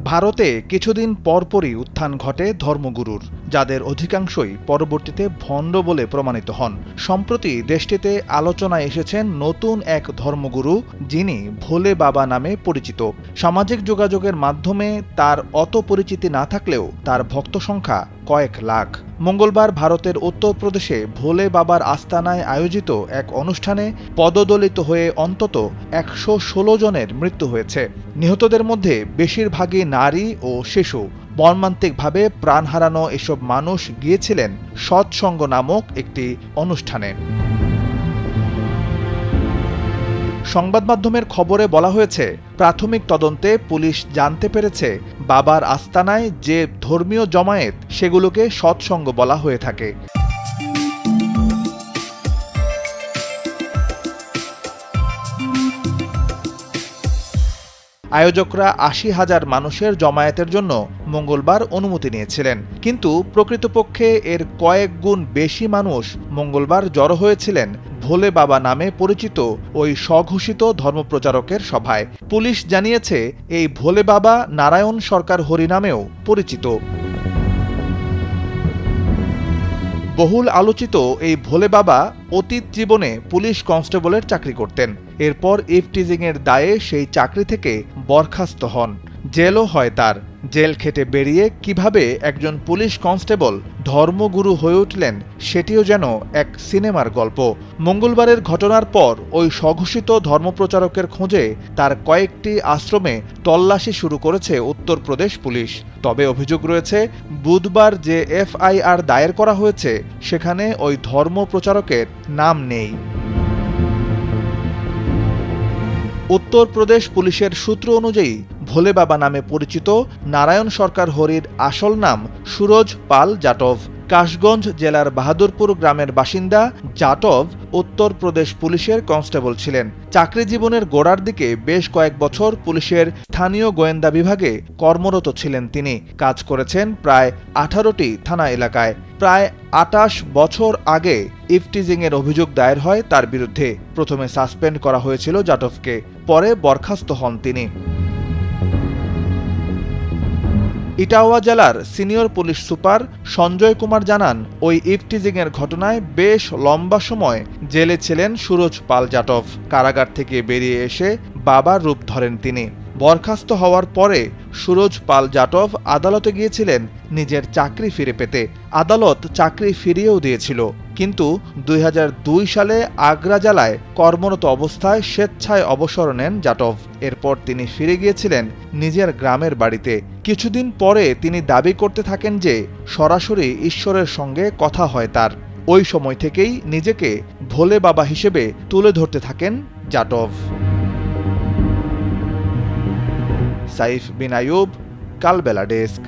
ভারতে কিছুদিন পরপরই উত্থান ঘটে ধর্মগুরুর, যাদের অধিকাংশই পরবর্তীতে ভণ্ড বলে প্রমাণিত হন। সম্প্রতি দেশটিতে আলোচনায় এসেছেন নতুন এক ধর্মগুরু, যিনি ভোলে বাবা নামে পরিচিত। সামাজিক যোগাযোগের মাধ্যমে তার অত পরিচিতি না থাকলেও তার ভক্ত সংখ্যা কয়েক লাখ। মঙ্গলবার ভারতের উত্তরপ্রদেশে ভোলে বাবার আস্তানায় আয়োজিত এক অনুষ্ঠানে পদদলিত হয়ে অন্তত ১১৬ জনের মৃত্যু হয়েছে। নিহতদের মধ্যে বেশিরভাগই নারী ও শিশু। মর্মান্তিকভাবে প্রাণ হারানো এসব মানুষ গিয়েছিলেন সৎসঙ্গ নামক একটি অনুষ্ঠানে। সংবাদ মাধ্যমের খবরে বলা হয়েছে, প্রাথমিক তদন্তে পুলিশ জানতে পেরেছে বাবার আস্তানায় যে ধর্মীয় জমায়েত সেগুলোকে সৎসঙ্গ বলা হয়ে থাকে। আয়োজকরা ৮০,০০০ মানুষের জমায়েতের জন্য মঙ্গলবার অনুমতি নিয়েছিলেন, কিন্তু প্রকৃতপক্ষে এর কয়েক গুণ বেশি মানুষ মঙ্গলবার জড়ো হয়েছিলেন ভোলে বাবা নামে পরিচিত ওই স্বঘোষিত ধর্মপ্রচারকের সভায়। পুলিশ জানিয়েছে, এই ভোলে বাবা নারায়ণ সরকার হরি নামেও পরিচিত। বহুল আলোচিত এই ভোলে বাবা অতীত জীবনে পুলিশ কনস্টেবলের চাকরি করতেন। এরপর ইভটিজিংয়ের দায়ে সেই চাকরি থেকে বরখাস্ত হন। জেলও হয় তার। জেল খেটে বেরিয়ে কিভাবে একজন পুলিশ কনস্টেবল ধর্মগুরু হয়ে উঠলেন, সেটিও যেন এক সিনেমার গল্প। মঙ্গলবারের ঘটনার পর ওই স্বঘোষিত ধর্মপ্রচারকের খোঁজে তার কয়েকটি আশ্রমে তল্লাশি শুরু করেছে উত্তরপ্রদেশ পুলিশ। তবে অভিযোগ রয়েছে, বুধবার যে এফআইআর দায়ের করা হয়েছে সেখানে ওই ধর্মপ্রচারকের নাম নেই। উত্তরপ্রদেশ পুলিশের সূত্র অনুযায়ী ভোলে বাবা নামে পরিচিত নারায়ণ সরকার হরির আসল নাম সুরজ পাল জাটভ। কাশগঞ্জ জেলার বাহাদুরপুর গ্রামের বাসিন্দা জাটভ উত্তরপ্রদেশ পুলিশের কনস্টেবল ছিলেন। চাকরি জীবনের গোড়ার দিকে বেশ কয়েক বছর পুলিশের স্থানীয় গোয়েন্দা বিভাগে কর্মরত ছিলেন তিনি। কাজ করেছেন প্রায় 18টি থানা এলাকায়। প্রায় 28 বছর আগে ইভটিজিংয়ের অভিযোগ দায়ের হয় তার বিরুদ্ধে। প্রথমে সাসপেন্ড করা হয়েছিল জাটভকে, পরে বরখাস্ত হন তিনি। ইটাওয়া জেলার senior police super Sanjay Kumar জানান, ওই ইভটিজিংয়ের ঘটনায় বেশ লম্বা সময় জেলে ছিলেন সুরজ পাল জাটভ। কারাগার থেকে বেরিয়ে এসে বাবার রূপ ধরেন তিনি। বরখাস্ত হওয়ার পরে সুরজ পাল জাটভ আদালতে গিয়েছিলেন নিজের চাকরি ফিরে পেতে। আদালত চাকরি ফিরিয়েও দিয়েছিল, কিন্তু 2002 সালে আগ্রা জেলায় কর্মরত অবস্থায় স্বেচ্ছায় অবসর নেন জাটভ। এরপর তিনি ফিরে গিয়েছিলেন নিজের গ্রামের বাড়িতে। কিছুদিন পরে তিনি দাবি করতে থাকেন যে সরাসরি ঈশ্বরের সঙ্গে কথা হয় তার। ওই সময় থেকেই নিজেকে ভোলে বাবা হিসেবে তুলে ধরতে থাকেন জাটভ। সাইফ বিন আইয়ুব, কালবেলা ডেস্ক।